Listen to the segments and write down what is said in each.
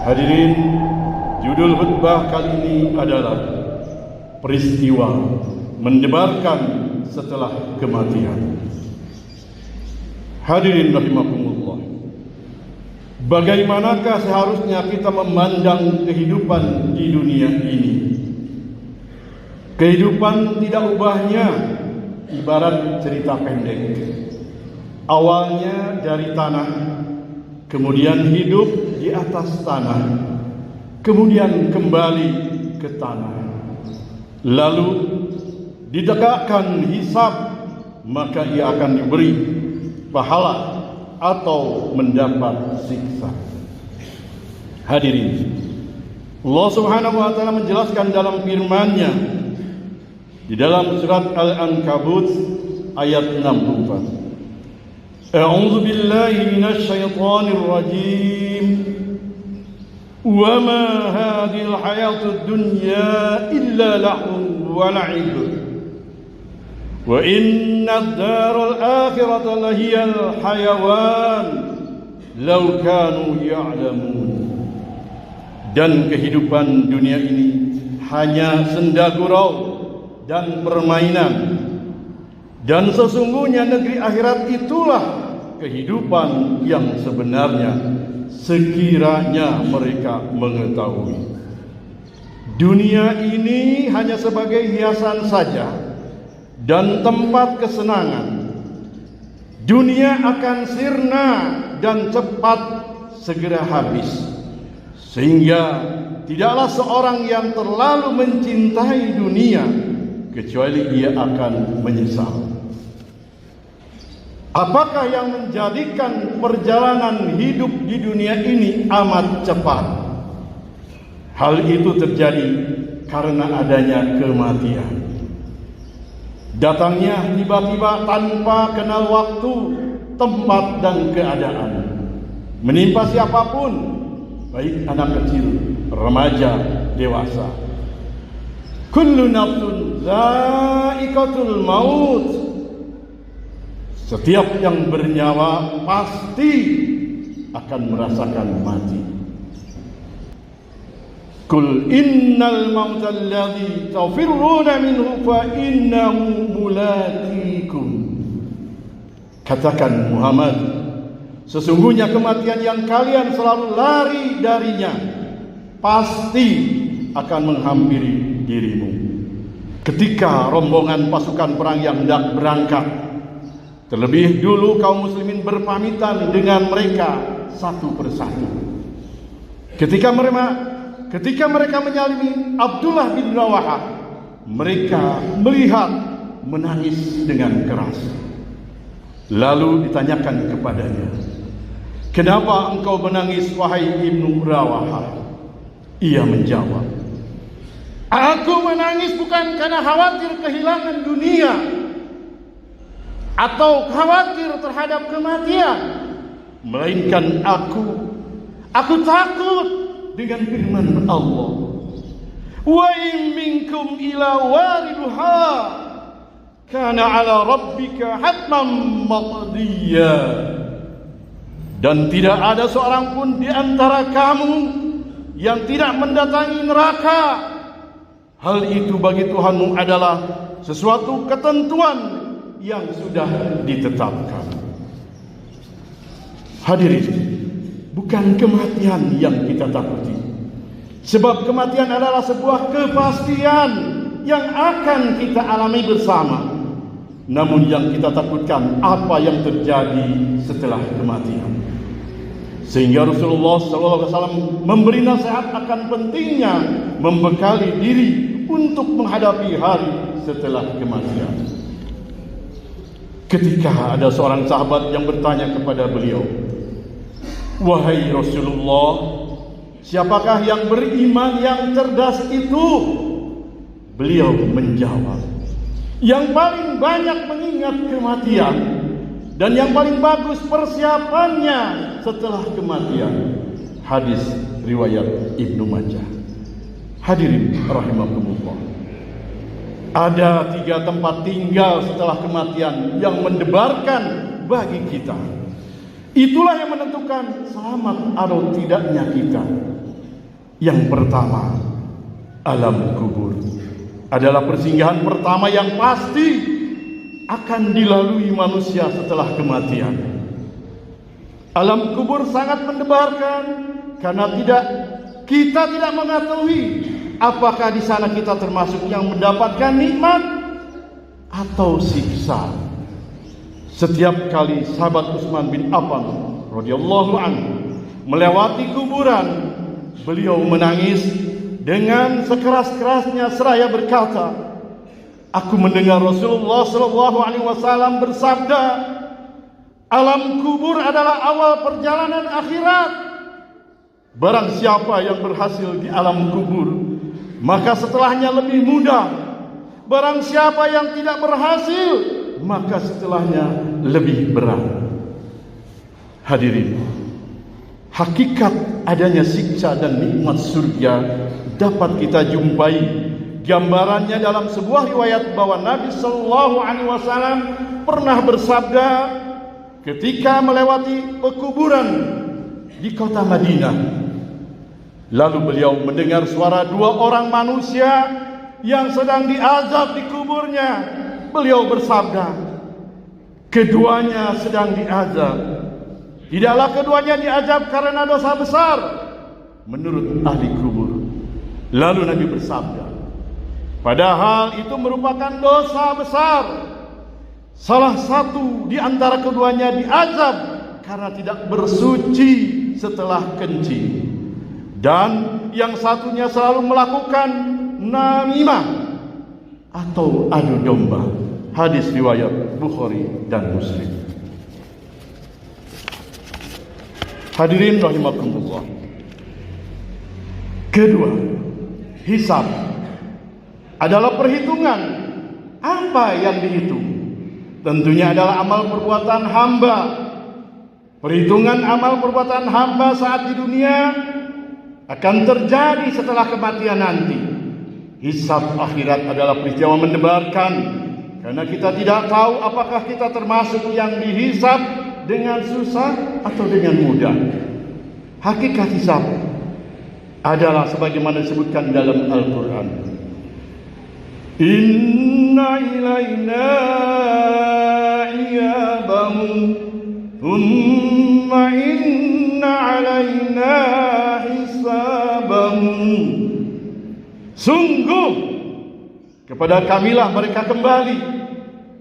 Hadirin, judul khutbah kali ini adalah peristiwa mendebarkan setelah kematian. Hadirin rahimakumullah, bagaimanakah seharusnya kita memandang kehidupan di dunia ini? Kehidupan tidak ubahnya ibarat cerita pendek. Awalnya dari tanah, kemudian hidup di atas tanah, kemudian kembali ke tanah, lalu ditegakkan hisab, maka ia akan diberi pahala atau mendapat siksa. Hadirin, Allah Subhanahu wa taala menjelaskan dalam firman-Nya di dalam surat Al-Ankabut ayat 64. A'udzu billahi minasy syaithanir rajim. Wa ma hadhil hayatud dunya illa lahun wa la'ib. Wa inna ad-daral akhirata lahiyal hayawan law kanu ya'lamun. Dan kehidupan dunia ini hanya senda gurau dan permainan, dan sesungguhnya negeri akhirat itulah kehidupan yang sebenarnya, sekiranya mereka mengetahui. Dunia ini hanya sebagai hiasan saja dan tempat kesenangan. Dunia akan sirna dan cepat segera habis, sehingga tidaklah seorang yang terlalu mencintai dunia kecuali ia akan menyesal. Apakah yang menjadikan perjalanan hidup di dunia ini amat cepat? Hal itu terjadi karena adanya kematian. Datangnya tiba-tiba tanpa kenal waktu, tempat dan keadaan, menimpa siapapun, baik anak kecil, remaja, dewasa. Kullu nafsun za'iqatul maut. Setiap yang bernyawa pasti akan merasakan mati. Qul innal mauta alladhi tafirruna minhu fa innahu mulaqikum. Katakan Muhammad, sesungguhnya kematian yang kalian selalu lari darinya pasti akan menghampiri dirimu. Ketika rombongan pasukan perang yang hendak berangkat, terlebih dulu kaum muslimin berpamitan dengan mereka satu persatu. Ketika mereka menyalimi Abdullah bin Rawahah, mereka melihat menangis dengan keras. Lalu ditanyakan kepadanya, "Kenapa engkau menangis wahai Ibnu Rawahah?" Ia menjawab, "Aku menangis bukan karena khawatir kehilangan dunia atau khawatir terhadap kematian, melainkan aku takut dengan firman Allah, wa in minkum ila wariduha kana ala rabbika hatman maqdiya." Dan tidak ada seorang pun di antara kamu yang tidak mendatangi neraka. Hal itu bagi Tuhanmu adalah sesuatu ketentuan yang sudah ditetapkan. Hadirin, bukan kematian yang kita takuti, sebab kematian adalah sebuah kepastian yang akan kita alami bersama. Namun yang kita takutkan apa yang terjadi setelah kematian. Sehingga Rasulullah SAW memberi nasihat akan pentingnya membekali diri untuk menghadapi hari setelah kematian. Ketika ada seorang sahabat yang bertanya kepada beliau, "Wahai Rasulullah, siapakah yang beriman yang cerdas itu?" Beliau menjawab, "Yang paling banyak mengingat kematian dan yang paling bagus persiapannya setelah kematian." Hadis riwayat Ibnu Majah. Hadirin rahimakumullah, ada 3 tempat tinggal setelah kematian yang mendebarkan bagi kita. Itulah yang menentukan selamat atau tidaknya kita. Yang pertama, alam kubur adalah persinggahan pertama yang pasti akan dilalui manusia setelah kematian. Alam kubur sangat mendebarkan karena kita tidak mengetahui apakah di sana kita termasuk yang mendapatkan nikmat atau siksa. Setiap kali sahabat Utsman bin Affan radhiyallahu anhu melewati kuburan, beliau menangis dengan sekeras-kerasnya seraya berkata, "Aku mendengar Rasulullah sallallahu alaihi wasallam bersabda, alam kubur adalah awal perjalanan akhirat. Barang siapa yang berhasil di alam kubur, maka setelahnya lebih mudah. Barang siapa yang tidak berhasil, maka setelahnya lebih berat." Hadirin, hakikat adanya siksa dan nikmat surga dapat kita jumpai gambarannya dalam sebuah riwayat bahwa Nabi sallallahu alaihi wasallam pernah bersabda ketika melewati pekuburan di kota Madinah. Lalu beliau mendengar suara dua orang manusia yang sedang diazab di kuburnya. Beliau bersabda, keduanya sedang diazab. Tidaklah keduanya diazab karena dosa besar menurut ahli kubur. Lalu Nabi bersabda, padahal itu merupakan dosa besar. Salah satu di antara keduanya diazab karena tidak bersuci setelah kencing, dan yang satunya selalu melakukan namimah atau adu domba. Hadis riwayat Bukhari dan Muslim. Hadirin rahimakumullah. Kedua, hisab adalah perhitungan. Apa yang dihitung? Tentunya adalah amal perbuatan hamba. Perhitungan amal perbuatan hamba saat di dunia akan terjadi setelah kematian nanti. Hisab akhirat adalah peristiwa mendebarkan, karena kita tidak tahu apakah kita termasuk yang dihisab dengan susah atau dengan mudah. Hakikat hisab adalah sebagaimana disebutkan dalam Al-Quran. Inna ilaina iyabahum thumma inna alaina hisabahum. Sungguh kepada kamilah mereka kembali,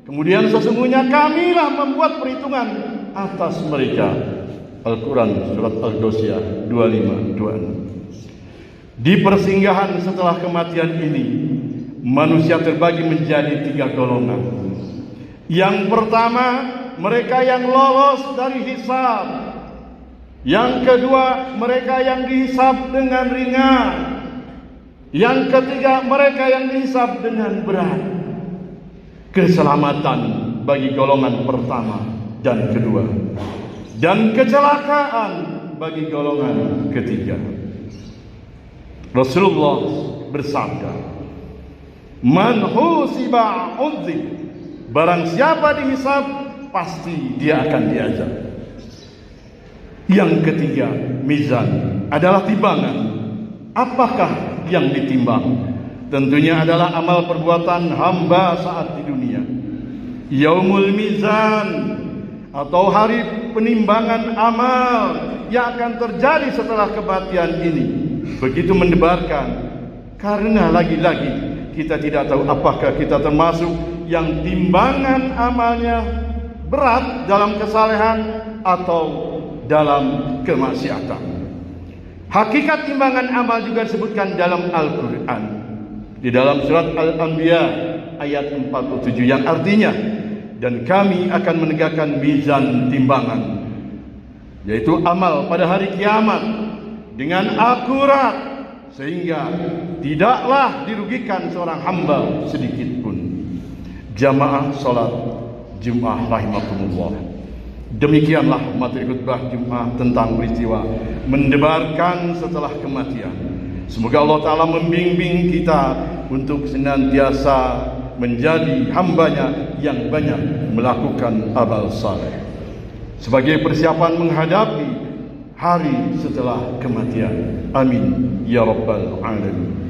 kemudian sesungguhnya kamilah membuat perhitungan atas mereka. Al-Quran surat Al-Ghasyiyah 25-26. Di persinggahan setelah kematian ini, manusia terbagi menjadi 3 golongan. Yang pertama, mereka yang lolos dari hisab. Yang kedua, mereka yang dihisab dengan ringan. Yang ketiga, mereka yang dihisab dengan berat. Keselamatan bagi golongan pertama dan kedua, dan kecelakaan bagi golongan ketiga. Rasulullah bersabda, "Man husiba udzib." Barang siapa dihisab, pasti dia akan diazab. Yang ketiga, mizan adalah timbangan. Apakah yang ditimbang? Tentunya adalah amal perbuatan hamba saat di dunia. Yaumul mizan atau hari penimbangan amal yang akan terjadi setelah kematian ini begitu mendebarkan, karena lagi-lagi kita tidak tahu apakah kita termasuk yang timbangan amalnya berat dalam kesalehan atau dalam kemaksiatan. Hakikat timbangan amal juga disebutkan dalam Al-Quran, di dalam surat Al-Anbiya ayat 47, yang artinya, dan kami akan menegakkan mizan timbangan, yaitu amal pada hari kiamat, dengan akurat, sehingga tidaklah dirugikan seorang hamba sedikit pun. Jamaah salat Jumat rahimakumullah. Demikianlah materi khutbah Jumat tentang peristiwa mendebarkan setelah kematian. Semoga Allah Ta'ala membimbing kita untuk senantiasa menjadi hambanya yang banyak melakukan amal saleh sebagai persiapan menghadapi hari setelah kematian. Amin ya rabbal alamin.